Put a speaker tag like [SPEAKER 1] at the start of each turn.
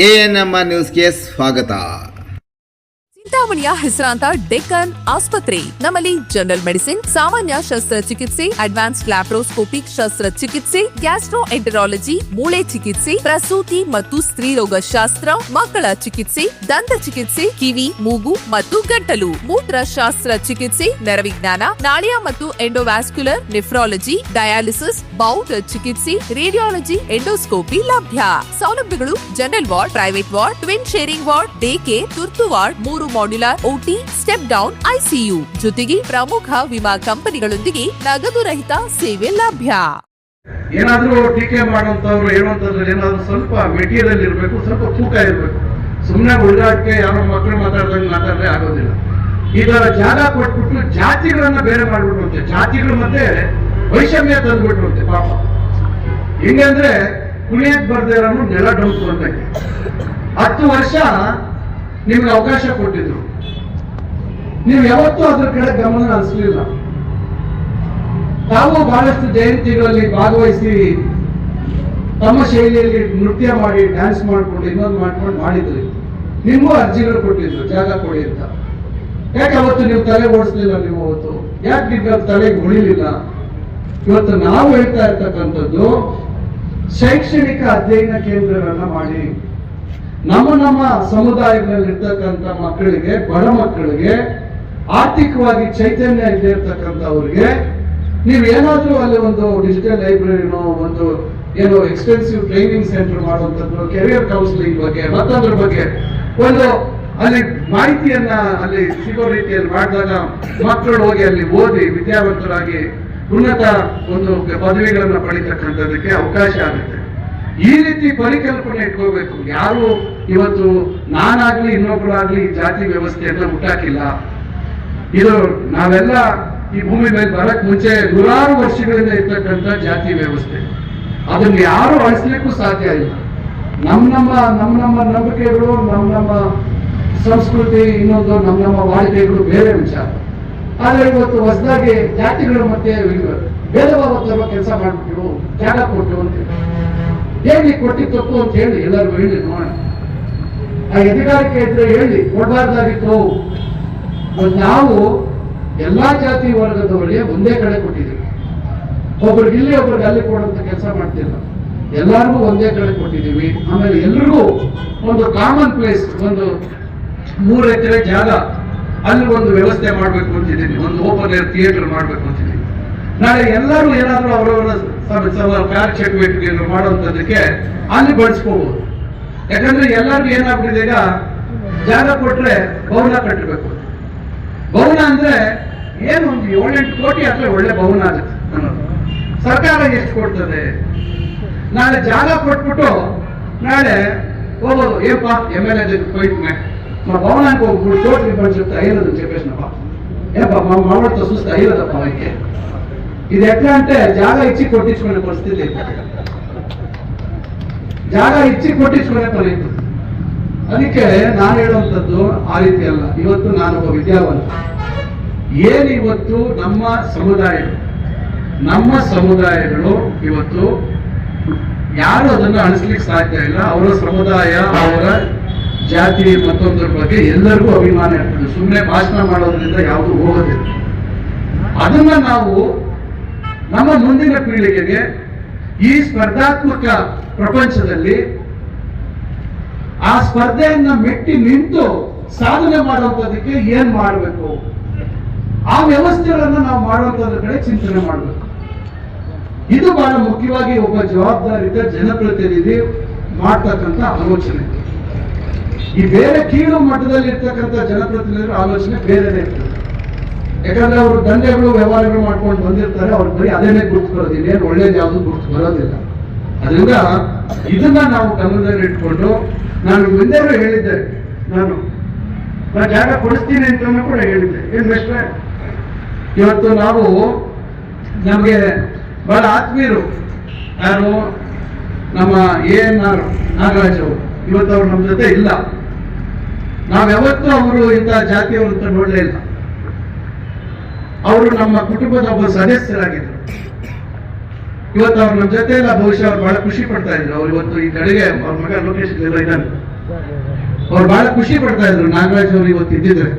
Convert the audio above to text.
[SPEAKER 1] ANM ನ್ಯೂಸ್ಗೆ ಸ್ವಾಗತ.
[SPEAKER 2] ಚಿಂತಾಮಣಿಯ ಹೆಸರಾಂತ ಡೆಕ್ಕನ್ ಆಸ್ಪತ್ರೆ. ನಮ್ಮಲ್ಲಿ ಜನರಲ್ ಮೆಡಿಸಿನ್, ಸಾಮಾನ್ಯ ಶಸ್ತ್ರಚಿಕಿತ್ಸೆ, ಅಡ್ವಾನ್ಸ್ಡ್ ಲ್ಯಾಪ್ರೋಸ್ಕೋಪಿಕ್ ಶಸ್ತ್ರಚಿಕಿತ್ಸೆ, ಗ್ಯಾಸ್ಟ್ರೋಎಂಟರಾಲಜಿ, ಮೂಳೆ ಚಿಕಿತ್ಸೆ, ಪ್ರಸೂತಿ ಮತ್ತು ಸ್ತ್ರೀರೋಗ ಶಾಸ್ತ್ರ, ಮಕ್ಕಳ ಚಿಕಿತ್ಸೆ, ದಂತ ಚಿಕಿತ್ಸೆ, ಕಿವಿ, ಮೂಗು ಮತ್ತು ಗಂಟಲು, ಮೂತ್ರಶಾಸ್ತ್ರ ಚಿಕಿತ್ಸೆ, ನರವಿಜ್ಞಾನ, ನಾಳಿಯ ಮತ್ತು ಎಂಡೋವ್ಯಾಸ್ಕ್ಯುಲರ್, ನೆಫ್ರಾಲಜಿ, ಡಯಾಲಿಸಿಸ್, ಬೌಲ್ ಚಿಕಿತ್ಸೆ, ರೇಡಿಯಾಲಜಿ, ಎಂಡೋಸ್ಕೋಪಿ ಲಭ್ಯ. ಸೌಲಭ್ಯಗಳು: general ward, private ward, twin sharing ward, day care, ತುರ್ತು ward, 3 modular OT, step down ICU, ಜೊತೆಗೆ ಪ್ರಮುಖ ವಿಮಾ ಕಂಪನಿಗಳೊಂದಿಗೆ ನಗದು ರಹಿತ ಸೇವೆ ಲಭ್ಯ.
[SPEAKER 3] ಏನಾದ್ರೂ ಟೀಕೆ ಮಾಡುವಂತವ್ರು ಹೇಳುವಂತಂದ್ರೆ ಏನಾದ್ರೂ ಸ್ವಲ್ಪ ಮೆಟೀರಿಯಲ್ ಇರಬೇಕು, ಸ್ವಲ್ಪ ತೂಕ ಇರಬೇಕು. ಸುಮ್ಮನೆ ಉಳಿದಾಟಕ್ಕೆ ಯಾರೋ ಮಕ್ಕಳು ಮಾತಾಡ್ದಂಗೆ ಮಾತಾಡಿದ್ರೆ ಆಗೋದಿಲ್ಲ. ಈ ತರ ಜಾಗ ಕೊಟ್ಬಿಟ್ಟು ಜಾತಿಗಳನ್ನ ಬೇರೆ ಮಾಡ್ಬಿಡುವಂತೆ, ಜಾತಿಗಳ ಮಧ್ಯೆ ವೈಷಮ್ಯ ತಂದ್ಬಿಟ್ರುವಂತೆ. ಪಾಪ ಹಿಂಗಂದ್ರೆ ಕುಣಿಯಕ್ ಬರ್ದೇ ಇರೋನು ನೆಲ ಡೌಟು ಅಂತ 10 ವರ್ಷ ನಿಮ್ಗೆ ಅವಕಾಶ ಕೊಟ್ಟಿದ್ರು. ನೀವು ಯಾವತ್ತೂ ಅದ್ರ ಕಡೆ ಗಮನ ಹರಿಸಲಿಲ್ಲ. ತಾವು ಬಹಳಷ್ಟು ಜಯಂತಿಗಳಲ್ಲಿ ಭಾಗವಹಿಸಿ ತಮ್ಮ ಶೈಲಿಯಲ್ಲಿ ನೃತ್ಯ ಮಾಡಿ, ಡ್ಯಾನ್ಸ್ ಮಾಡ್ಕೊಂಡು, ಇನ್ನೊಂದು ಮಾಡ್ಕೊಂಡು ಮಾಡಿದ್ರಿ. ನಿಮಗೂ ಅರ್ಜಿಗಳು ಕೊಟ್ಟಿದ್ರು ಜಾಗ ಕೊಡಿ ಅಂತ. ಯಾಕೆ ಅವತ್ತು ನೀವು ತಲೆ ಓಡಿಸ್ಲಿಲ್ಲ? ನೀವು ಅವತ್ತು ಯಾಕೆ ನಿಮ್ಗೆ ತಲೆಗೆ ಉಳಿಲಿಲ್ಲ? ಇವತ್ತು ನಾವು ಹೇಳ್ತಾ ಇರ್ತಕ್ಕಂಥದ್ದು ಶೈಕ್ಷಣಿಕ ಅಧ್ಯಯನ ಕೇಂದ್ರಗಳನ್ನ ಮಾಡಿ ನಮ್ಮ ಸಮುದಾಯಗಳಲ್ಲಿ ಇರ್ತಕ್ಕಂಥ ಮಕ್ಕಳಿಗೆ, ಬಡ ಮಕ್ಕಳಿಗೆ, ಆರ್ಥಿಕವಾಗಿ ಚೈತನ್ಯ ಇದ್ದೇ ಇರ್ತಕ್ಕಂಥವ್ರಿಗೆ ನೀವು ಏನಾದ್ರೂ ಅಲ್ಲಿ ಒಂದು ಡಿಜಿಟಲ್ ಲೈಬ್ರರಿನೋ, ಒಂದು ಏನೋ ಎಕ್ಸ್ಪೆನ್ಸಿವ್ ಟ್ರೈನಿಂಗ್ ಸೆಂಟರ್ ಮಾಡುವಂಥದ್ದು, ಕೆರಿಯರ್ ಕೌನ್ಸಿಲಿಂಗ್ ಬಗ್ಗೆ ಮತ್ತೊಂದ್ರ ಬಗ್ಗೆ ಒಂದು ಅಲ್ಲಿ ಮಾಹಿತಿಯನ್ನ ಅಲ್ಲಿ ಸಿಗೋ ರೀತಿಯಲ್ಲಿ ಮಾಡಿದಾಗ ಮಕ್ಕಳು ಹೋಗಿ ಅಲ್ಲಿ ಓದಿ ವಿದ್ಯಾವಂತರಾಗಿ ಉನ್ನತ ಒಂದು ಪದವಿಗಳನ್ನ ಪಡಿತಕ್ಕಂಥದಕ್ಕೆ ಅವಕಾಶ ಆಗುತ್ತೆ. ಈ ರೀತಿ ಪರಿಕಲ್ಪನೆ ಇಟ್ಕೋಬೇಕು. ಯಾರು ಇವತ್ತು ನಾನಾಗ್ಲಿ ಇನ್ನೊಬ್ಬರಾಗ್ಲಿ ಜಾತಿ ವ್ಯವಸ್ಥೆಯನ್ನ ಹುಟ್ಟಾಕಿಲ್ಲ. ಇದು ನಾವೆಲ್ಲ ಈ ಭೂಮಿ ಮೇಲೆ ಬರಕ್ ಮುಂಚೆ ನೂರಾರು ವರ್ಷಗಳಿಂದ ಇರ್ತಕ್ಕಂಥ ಜಾತಿ ವ್ಯವಸ್ಥೆ. ಅದನ್ನ ಯಾರು ಅಳಿಸ್ಲಿಕ್ಕೂ ಸಾಧ್ಯ ಇಲ್ಲ. ನಮ್ಮ ನಂಬಿಕೆಗಳು, ನಮ್ಮ ಸಂಸ್ಕೃತಿ, ಇನ್ನೊಂದು ನಮ್ಮ ವಾಡಿಕೆಗಳು ಬೇರೆ ವಿಚಾರ. ಆದ್ರೆ ಇವತ್ತು ಹೊಸದಾಗಿ ಜಾತಿಗಳ ಮಧ್ಯೆ ಭೇದ ಭಾವ ತರುವ ಕೆಲಸ ಮಾಡ್ಬಿಟ್ಟು ಜಾಗ ಕೊಟ್ಟು ಅಂತ ಹೇಳಿ, ಕೊಟ್ಟಿ ತಪ್ಪು ಅಂತ ಹೇಳಿ ಎಲ್ಲರಿಗೂ ಹೇಳಿ ನೋಡೋಣ. ಆ ಅಧಿಕಾರಕ್ಕೆ ಇದ್ರೆ ಹೇಳಿ, ಕೊಡಬಾರ್ದಾಗಿತ್ತು. ನಾವು ಎಲ್ಲಾ ಜಾತಿ ವರ್ಗದವರಿಗೆ ಒಂದೇ ಕಡೆ ಕೊಟ್ಟಿದ್ದೀವಿ. ಒಬ್ರಿಗೆ ಇಲ್ಲಿ, ಒಬ್ರಿಗೆ ಅಲ್ಲಿ ಕೊಡುವಂತ ಕೆಲಸ ಮಾಡ್ತಿಲ್ಲ. ಎಲ್ಲರಿಗೂ ಒಂದೇ ಕಡೆ ಕೊಟ್ಟಿದ್ದೀವಿ. ಆಮೇಲೆ ಎಲ್ರಿಗೂ ಒಂದು ಕಾಮನ್ ಪ್ಲೇಸ್, ಒಂದು 3 ಎಕರೆ ಜಾಗ ಅಲ್ಲಿ ಒಂದು ವ್ಯವಸ್ಥೆ ಮಾಡ್ಬೇಕು ಅಂತಿದ್ದೀನಿ. ಒಂದು ಓಪನ್ ಏರ್ ಥಿಯೇಟರ್ ಮಾಡ್ಬೇಕು ಅಂತಿದ್ದೀನಿ. ನಾಳೆ ಎಲ್ಲರೂ ಏನಾದ್ರೂ ಅವರವರ ಕಾರ್ಯಚಟುವಟಿಕೆಯನ್ನು ಮಾಡುವಂತದಕ್ಕೆ ಅಲ್ಲಿ ಬಳಸ್ಕೋಬಹುದು. ಯಾಕಂದ್ರೆ ಎಲ್ಲರಿಗೂ ಏನಾಗ್ಬಿಟ್ಟಿದೆ, ಈಗ ಜಾಗ ಕೊಟ್ರೆ ಭವನ ಕಟ್ಟಬೇಕು. ಭವನ ಅಂದ್ರೆ ಏನು, ಒಂದು 7-8 ಕೋಟಿ ಆದ್ರೆ ಒಳ್ಳೆ ಭವನ ಆಗುತ್ತೆ ಅನ್ನೋದು. ಸರ್ಕಾರ ಎಷ್ಟು ಕೊಡ್ತದೆ? ನಾಳೆ ಜಾಗ ಕೊಟ್ಬಿಟ್ಟು ನಾಳೆ ಹೋಗೋದು, ಏಪ್ಪ MLA ಕೊಯ್ಟ್ಮೆ ಭವನಕ್ಕೆ ಹೋಗ್ಬಿಟ್ಟು ಕೋಟಿ ಬನ್ಸುತ್ತೆ ಐರದು చెప్పేసినಪ್ಪ, ಏಪ್ಪ ಮಾಡ್ತಾ ಸುಸ್ತು ಐರದಪ್ಪ ಅವಕ್ಕೆ. ಇದು ಎಟ್లా అంటే ಜಾಗ ಇಚ್ಚಿ ಕೊಟ್ಟಿಸ್ಕೊಂಡ ಪರಿಸ್ಥಿತಿ, ಜಾಗ ಇಚ್ಚಿ ಕೊಟ್ಟಿಸ್ಕೊಂಡ ಪರಿಸ್ಥಿತಿ. ಅದಕ್ಕೆ ನಾನು ಹೇಳುವಂಥದ್ದು ಆ ರೀತಿ ಅಲ್ಲ. ಇವತ್ತು ನಾನೊಬ್ಬ ವಿದ್ಯಾವಂತ. ಇವತ್ತು ನಮ್ಮ ಸಮುದಾಯಗಳು ಇವತ್ತು ಯಾರು ಅದನ್ನು ಅಳಿಸ್ಲಿಕ್ಕೆ ಸಾಧ್ಯ ಇಲ್ಲ. ಅವರ ಸಮುದಾಯ, ಅವರ ಜಾತಿ ಮತ್ತೊಂದರ ಬಗ್ಗೆ ಎಲ್ಲರಿಗೂ ಅಭಿಮಾನ ಇರ್ತದೆ. ಸುಮ್ಮನೆ ಭಾಷಣ ಮಾಡೋದ್ರಿಂದ ಯಾವುದು ಹೋಗೋದಿಲ್ಲ. ಅದನ್ನ ನಾವು ನಮ್ಮ ಮುಂದಿನ ಪೀಳಿಗೆಗೆ ಈ ಸ್ಪರ್ಧಾತ್ಮಕ ಪ್ರಪಂಚದಲ್ಲಿ ಆ ಸ್ಪರ್ಧೆಯನ್ನ ಮೆಟ್ಟಿ ನಿಂತು ಸಾಧನೆ ಮಾಡುವಂತದಕ್ಕೆ ಏನ್ ಮಾಡಬೇಕು, ಆ ವ್ಯವಸ್ಥೆಗಳನ್ನ ನಾವು ಮಾಡುವಂತದ್ರ ಕಡೆ ಚಿಂತನೆ ಮಾಡಬೇಕು. ಇದು ಬಹಳ ಮುಖ್ಯವಾಗಿ ಒಬ್ಬ ಜವಾಬ್ದಾರಿತ ಜನಪ್ರತಿನಿಧಿ ಮಾಡ್ತಕ್ಕಂಥ ಆಲೋಚನೆ. ಈ ಬೇರೆ ಕೀಳು ಮಟ್ಟದಲ್ಲಿ ಇರ್ತಕ್ಕಂಥ ಜನಪ್ರತಿನಿಧಿಗಳ ಆಲೋಚನೆ ಬೇರೆನೇ ಇರ್ತದೆ. ಯಾಕಂದ್ರೆ ಅವರು ದಂಧೆಗಳು, ವ್ಯವಹಾರಗಳು ಮಾಡ್ಕೊಂಡು ಬಂದಿರ್ತಾರೆ. ಅವ್ರ ಬರೀ ಅದೇನೇ ಗುರ್ತು ಬರೋದಿಲ್ಲ, ಏನು ಒಳ್ಳೇದು ಯಾವುದು ಗುರ್ತು ಬರೋದಿಲ್ಲ. ಅದರಿಂದ ಇದನ್ನ ನಾವು ಗಮನದಲ್ಲಿ ಇಟ್ಕೊಂಡು, ನಾನು ಮುಂದೆನೂ ಹೇಳಿದ್ದೆ, ನಾನು ಜಾಗ ಕೊಡಿಸ್ತೀನಿ ಅಂತ ಕೂಡ ಹೇಳಿದ್ದೆ. ಏನ್ ಬೇಸ್ರೆ, ಇವತ್ತು ನಾವು ನಮಗೆ ಬಹಳ ಆತ್ಮೀಯರು ಯಾರು, ನಮ್ಮ ANR ನಾಗರಾಜ್ ಅವರು, ಇವತ್ತು ಅವ್ರು ನಮ್ಮ ಜೊತೆ ಇಲ್ಲ. ನಾವ್ ಯಾವತ್ತೂ ಅವರು ಇಂಥ ಜಾತಿಯವರು ಅಂತ ನೋಡಲೇ ಇಲ್ಲ. ಅವರು ನಮ್ಮ ಕುಟುಂಬದ ಒಬ್ಬ ಸದಸ್ಯರಾಗಿದ್ದರು. ಇವತ್ತು ಅವ್ರು ನಮ್ಮ ಜೊತೆ ಎಲ್ಲ ಬಹುಶಃ ಅವ್ರು ಬಹಳ ಖುಷಿ ಪಡ್ತಾ ಇದ್ರು. ಅವ್ರು ಇವತ್ತು ಈ ಕಡೆಗೆ ಅವ್ರ ಮಗ ಲೋಕೇಶ್ ಇದ್ದಾನೆ, ಅವ್ರು ಬಹಳ ಖುಷಿ ಪಡ್ತಾ ಇದ್ರು ನಾಗರಾಜ್ ಅವರು ಇವತ್ತು ಇದ್ದಿದ್ರೆ.